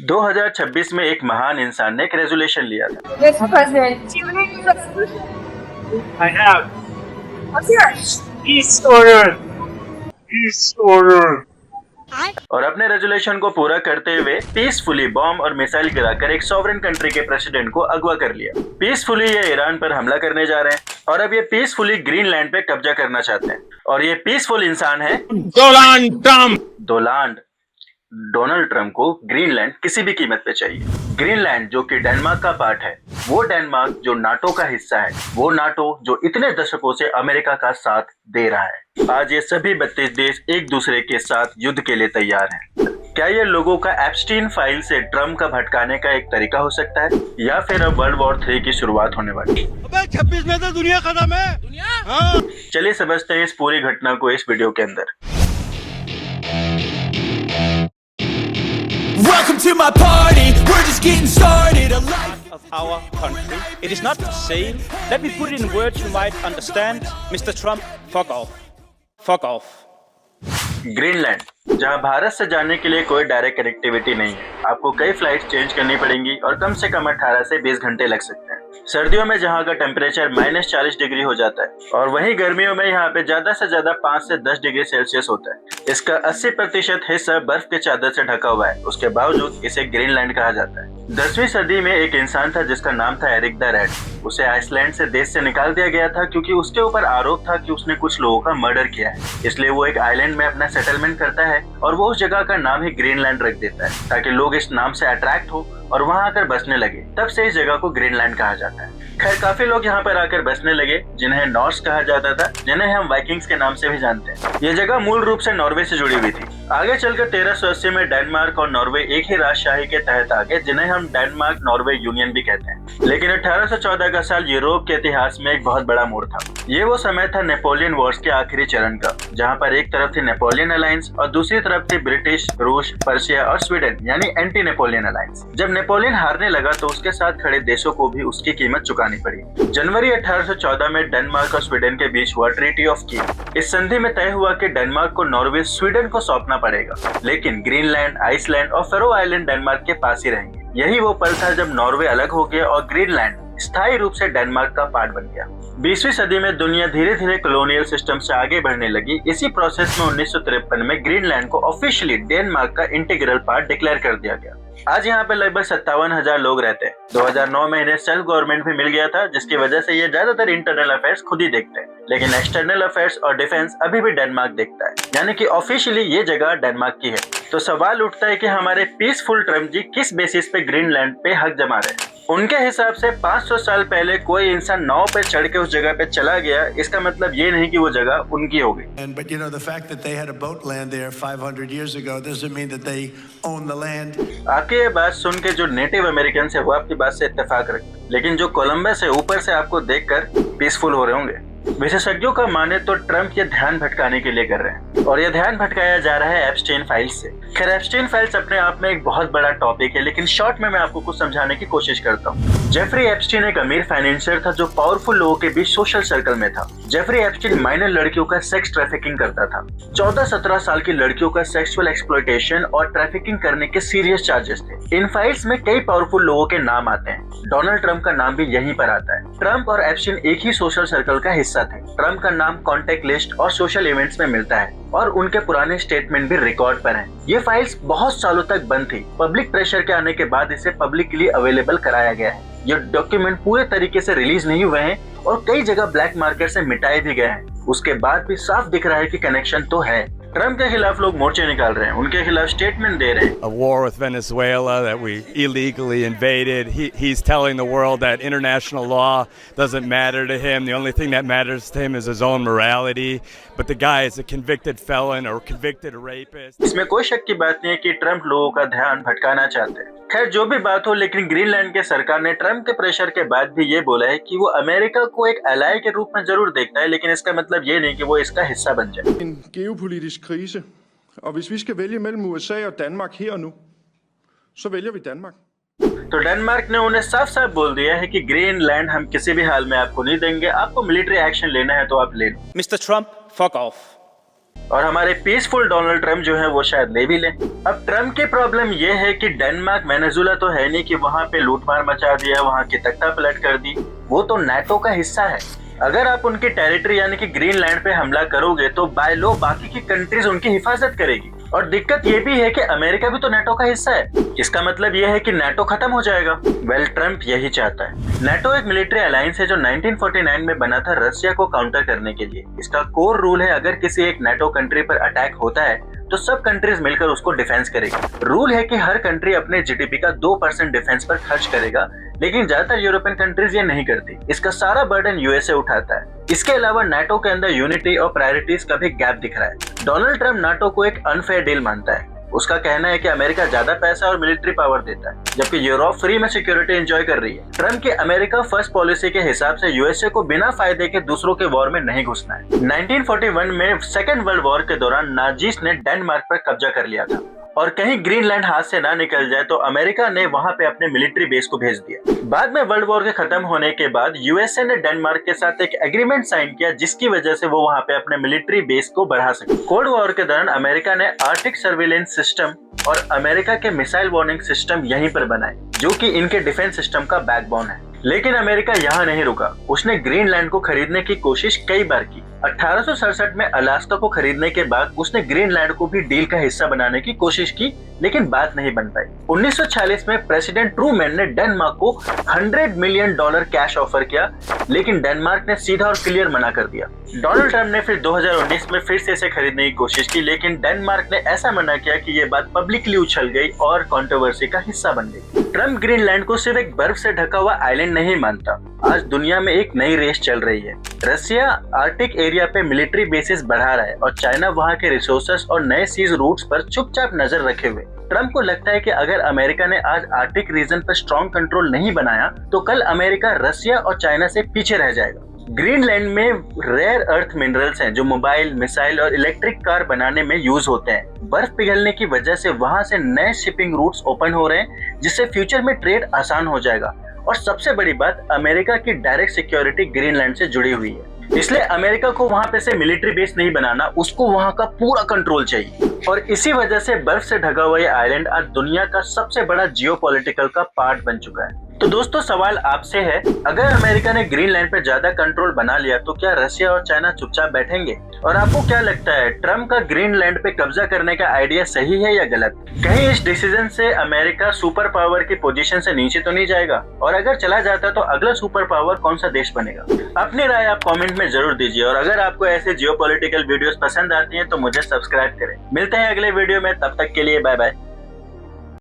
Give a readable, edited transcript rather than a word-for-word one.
2026 में एक महान इंसान ने एक रेजोल्यूशन लिया था। Mr. President, do you need the solution? I have. What's yours? Peace order. Peace order. और अपने रेजोल्यूशन को पूरा करते हुए पीसफुली बॉम्ब और मिसाइल गिराकर एक सॉवरेन कंट्री के प्रेसिडेंट को अगवा कर लिया। पीसफुली ये ईरान पर हमला करने जा रहे हैं और अब ये पीसफुली ग्रीनलैंड पे कब्जा करना चाहते हैं। और ये पीसफुल इंसान है डोनाल्ड ट्रम्प को ग्रीनलैंड किसी भी कीमत पे चाहिए। ग्रीनलैंड जो कि डेनमार्क का पार्ट है, वो डेनमार्क जो नाटो का हिस्सा है, वो नाटो जो इतने दशकों से अमेरिका का साथ दे रहा है। आज ये सभी 32 देश एक दूसरे के साथ युद्ध के लिए तैयार हैं। क्या ये लोगों का एप्स्टीन फाइल से ट्रम्प का भटकाने का एक तरीका हो सकता है, या फिर अब वर्ल्ड वॉर 3 की शुरुआत होने वाली है? 26 में तो दुनिया खत्म है। हाँ। चलिए समझते हैं इस पूरी घटना को इस वीडियो के अंदर। Welcome to my party, we're just getting started. A life of our country. It is not for sale. Let me put it in words you might understand. Mr. Trump, fuck off. Fuck off. Greenland, जहां भारत से जाने के लिए कोई direct connectivity नहीं है। आपको कई फ्लाइट चेंज करनी पड़ेंगी और कम से कम 18 से 20 घंटे लग सकते हैं। सर्दियों में जहां का टेम्परेचर -40 डिग्री हो जाता है और वहीं गर्मियों में यहाँ पे ज्यादा से ज्यादा 5 से 10 डिग्री सेल्सियस होता है। इसका 80% हिस्सा बर्फ के चादर से ढका हुआ है। उसके बावजूद इसे ग्रीनलैंड कहा जाता है। 10वीं सदी में एक इंसान था जिसका नाम था एरिक द रेड। उसे आइसलैंड से देश से निकाल दिया गया था क्योंकि उसके ऊपर आरोप था कि उसने कुछ लोगों का मर्डर किया है। इसलिए वो एक आइलैंड में अपना सेटलमेंट करता है और वो उस जगह का नाम ही ग्रीनलैंड रख देता है ताकि लोग इस नाम से अट्रैक्ट हो और वहां आकर बसने लगे। तब से इस जगह को ग्रीनलैंड कहा जाता है। खैर, काफी लोग यहाँ पर आकर बसने लगे जिन्हें नॉर्स कहा जाता था, जिन्हें हम वाइकिंग्स के नाम से भी जानते हैं। ये जगह मूल रूप से नॉर्वे से जुड़ी हुई थी। आगे चलकर 1380 में डेनमार्क और नॉर्वे एक ही राजशाही के तहत आ गए, जिन्हें हम डेनमार्क नॉर्वे यूनियन भी कहते हैं। लेकिन 1814 का साल यूरोप के इतिहास में एक बहुत बड़ा मोड़ था। ये वो समय था नेपोलियन वॉर्स के आखिरी चरण का, जहाँ पर एक तरफ थी नेपोलियन अलायंस और दूसरी तरफ थी ब्रिटिश, रूस, पर्शिया और स्वीडन यानी एंटी नेपोलियन अलायंस। जब नेपोलियन हारने लगा तो उसके साथ खड़े देशों को भी उसकी कीमत चुकानी पड़ी। जनवरी 1814 में डेनमार्क और स्वीडन के बीच हुआ ट्रीटी ऑफ कील। इस संधि में तय हुआ कि डेनमार्क को नॉर्वे स्वीडन को सौंपना पड़ेगा, लेकिन ग्रीनलैंड, आइसलैंड और फेरो आइलैंड डेनमार्क के पास ही रहेंगे। यही वो पल था जब नॉर्वे अलग हो गया और ग्रीनलैंड स्थायी रूप से डेनमार्क का पार्ट बन गया। 20वीं सदी में दुनिया धीरे धीरे कॉलोनियल सिस्टम से आगे बढ़ने लगी। इसी प्रोसेस में 1953 में ग्रीनलैंड को ऑफिशियली डेनमार्क का इंटीग्रल पार्ट डिक्लेयर कर दिया गया। आज यहाँ पे लगभग 57,000 लोग रहते हैं। 2009 में इन्हें सेल्फ गवर्नमेंट भी मिल गया था, जिसकी वजह से ये ज्यादातर इंटरनल अफेयर्स खुद ही देखते हैं, लेकिन एक्सटर्नल अफेयर्स और डिफेंस अभी भी डेनमार्क देखता है, यानी कि ऑफिशियली ये जगह डेनमार्क की है। तो सवाल उठता है कि हमारे पीसफुल ट्रम्प जी किस बेसिस पे ग्रीनलैंड पे हक जमा रहे हैं? उनके हिसाब से 500 साल पहले कोई इंसान नाव पे चढ़ के उस जगह पे चला गया, इसका मतलब ये नहीं कि वो जगह उनकी हो गई। But you know, the fact that they had a boat land there 500 years ago doesn't mean that they own the land. आपकी ये बात सुन के जो नेटिव अमेरिकन है वो आपकी बात से इत्तेफाक रखते हैं, लेकिन जो कोलंबस है ऊपर से आपको देखकर पीसफुल हो रहे होंगे। विशेषज्ञों का माने तो ट्रम्प ये ध्यान भटकाने के लिए कर रहे हैं और ये ध्यान भटकाया जा रहा है एप्स्टीन फाइल्स से। खैर, एप्स्टीन फाइल्स अपने आप में एक बहुत बड़ा टॉपिक है, लेकिन शॉर्ट में मैं आपको कुछ समझाने की कोशिश करता हूँ। जेफरी एप्स्टीन एक अमीर फाइनेंशियर था जो पावरफुल लोगों के बीच सोशल सर्कल में था। जेफरी एप्स्टीन माइनर लड़कियों का सेक्स ट्रैफिकिंग करता था। 14-17 साल की लड़कियों का सेक्सुअल एक्सप्लॉयटेशन और ट्रैफिकिंग करने के सीरियस चार्जेस थे। इन फाइल्स में कई पावरफुल लोगों के नाम आते हैं। डोनाल्ड ट्रम्प का नाम भी यहीं पर आता है। ट्रम्प और एप्स्टीन एक ही सोशल सर्कल का हिस्सा थे। ट्रम्प का नाम कॉन्टेक्ट लिस्ट और सोशल इवेंट्स में मिलता है और उनके पुराने स्टेटमेंट भी रिकॉर्ड पर हैं। ये फाइल्स बहुत सालों तक बंद थी। पब्लिक प्रेशर के आने के बाद इसे पब्लिकली अवेलेबल कराया गया है। ये डॉक्यूमेंट पूरे तरीके से रिलीज नहीं हुए हैं और कई जगह ब्लैक मार्केट से मिटाए भी गए हैं। उसके बाद भी साफ दिख रहा है कि कनेक्शन तो है। ट्रम्प के खिलाफ लोग मोर्चे निकाल रहे हैं, उनके खिलाफ स्टेटमेंट दे रहे हैं। A war with Venezuela that we illegally invaded. He's telling the world that international law doesn't matter to him. The only thing that matters to him is his own morality. But the guy is a convicted felon or convicted rapist. इसमें कोई शक की बात नहीं है कि Trump लोगों का ध्यान भटकाना चाहते हैं। खैर, जो भी बात हो, लेकिन ग्रीनलैंड के सरकार ने ट्रम्प के प्रेशर के बाद भी ये बोला है कि वो अमेरिका को एक अलाय के रूप में जरूर देखता है, लेकिन इसका मतलब ये नहीं कि वो इसका हिस्सा बन जाए। En geopolitisk krise, og hvis vi skal vælge mellem USA og Danmark her og nu, så vælger vi Danmark. तो डेनमार्क ने उन्हें साफ साफ बोल दिया है कि ग्रीनलैंड हम किसी भी हाल में आपको नहीं देंगे। आपको मिलिट्री एक्शन लेना है तो आप ले लो। Mr. Trump, fuck off. और हमारे पीसफुल डोनाल्ड ट्रम्प जो है वो शायद ले भी लें। अब ट्रम्प की प्रॉब्लम ये है कि डेनमार्क वेनेजुला तो है नहीं कि वहाँ पे लूटमार मचा दिया, वहाँ की तख्ता पलट कर दी, वो तो नाटो का हिस्सा है। अगर आप उनकी टेरिटरी यानी कि ग्रीनलैंड पे हमला करोगे तो बाय लॉ बाकी की कंट्रीज उनकी हिफाजत करेगी। और दिक्कत ये भी है कि अमेरिका भी तो नाटो का हिस्सा है। इसका मतलब यह है कि नाटो खत्म हो जाएगा। वेल, ट्रम्प यही चाहता है। नाटो एक मिलिट्री अलायंस है जो 1949 में बना था रसिया को काउंटर करने के लिए। इसका कोर रूल है, अगर किसी एक नाटो कंट्री पर अटैक होता है तो सब कंट्रीज मिलकर उसको डिफेंस करेगी। रूल है कि हर कंट्री अपने जीडीपी का 2% डिफेंस पर खर्च करेगा, लेकिन ज्यादातर यूरोपियन कंट्रीज ये नहीं करती। इसका सारा बर्डन यूएसए उठाता है। इसके अलावा नाटो के अंदर यूनिटी और प्रायोरिटीज का भी गैप दिख रहा है। डोनाल्ड ट्रम्प नाटो को एक अनफेयर डील मानता है। उसका कहना है कि अमेरिका ज्यादा पैसा और मिलिट्री पावर देता है, जबकि यूरोप फ्री में सिक्योरिटी एंजॉय कर रही है। ट्रम्प की अमेरिका फर्स्ट पॉलिसी के हिसाब से यूएसए को बिना फायदे के दूसरों के वॉर में नहीं घुसना है। 1941 में सेकेंड वर्ल्ड वॉर के दौरान नाजीज ने डेनमार्क पर कब्जा कर लिया था और कहीं ग्रीनलैंड हाथ से ना निकल जाए तो अमेरिका ने वहां पे अपने मिलिट्री बेस को भेज दिया। बाद में वर्ल्ड वॉर के खत्म होने के बाद यूएसए ने डेनमार्क के साथ एक एग्रीमेंट साइन किया, जिसकी वजह से वो वहां पे अपने मिलिट्री बेस को बढ़ा सके। कोल्ड वॉर के दौरान अमेरिका ने आर्टिक सर्विलेंस सिस्टम और अमेरिका के मिसाइल वार्निंग सिस्टम यहीं पर बनाए, जो कि इनके डिफेंस सिस्टम का बैकबोन है। लेकिन अमेरिका यहाँ नहीं रुका। उसने ग्रीनलैंड को खरीदने की कोशिश कई बार की। 1867 में अलास्का को खरीदने के बाद उसने ग्रीनलैंड को भी डील का हिस्सा बनाने की कोशिश की, लेकिन बात नहीं बन पाई। 1946 में प्रेसिडेंट ट्रूमैन ने डेनमार्क को $100 मिलियन कैश ऑफर किया, लेकिन डेनमार्क ने सीधा और क्लियर मना कर दिया। डोनाल्ड ट्रम्प ने फिर 2019 में फिर से इसे खरीदने की कोशिश की, लेकिन डेनमार्क ने ऐसा मना किया कि ये बात पब्लिकली उछल गई और कंट्रोवर्सी का हिस्सा बन गई। ट्रम्प ग्रीनलैंड को सिर्फ एक बर्फ से ढका हुआ आइलैंड नहीं मानता। आज दुनिया में एक नई रेस चल रही है। रसिया आर्टिक एरिया पे मिलिट्री बेसिस बढ़ा रहा है और चाइना वहाँ के रिसोर्सेस और नए सीज रूट्स पर चुपचाप नजर रखे हुए। ट्रम्प को लगता है कि अगर अमेरिका ने आज आर्टिक रीजन पर स्ट्रॉन्ग कंट्रोल नहीं बनाया तो कल अमेरिका रसिया और चाइना से पीछे रह जाएगा। ग्रीनलैंड में रेयर अर्थ मिनरल्स हैं जो मोबाइल, मिसाइल और इलेक्ट्रिक कार बनाने में यूज होते हैं। बर्फ पिघलने की वजह से वहां से नए शिपिंग रूट्स ओपन हो रहे हैं, जिससे फ्यूचर में ट्रेड आसान हो जाएगा। और सबसे बड़ी बात, अमेरिका की डायरेक्ट सिक्योरिटी ग्रीनलैंड से जुड़ी हुई है। इसलिए अमेरिका को वहां पे से मिलिट्री बेस नहीं बनाना, उसको वहां का पूरा कंट्रोल चाहिए। और इसी वजह से बर्फ से ढका हुआ ये आइलैंड आज दुनिया का सबसे बड़ा जियोपॉलिटिकल का पार्ट बन चुका है। तो दोस्तों, सवाल आपसे है, अगर अमेरिका ने ग्रीनलैंड पे ज्यादा कंट्रोल बना लिया तो क्या रसिया और चाइना चुपचाप बैठेंगे? और आपको क्या लगता है, ट्रम्प का ग्रीनलैंड पे कब्जा करने का आइडिया सही है या गलत? कहीं इस डिसीजन से अमेरिका सुपर पावर की पोजीशन से नीचे तो नहीं जाएगा? और अगर चला जाता तो अगला सुपर पावर कौन सा देश बनेगा? अपनी राय आप कमेंट में जरूर दीजिए। और अगर आपको ऐसे जियोपॉलिटिकल वीडियोस पसंद आती हैं तो मुझे सब्सक्राइब करें। मिलते हैं अगले वीडियो में, तब तक के लिए बाय बाय।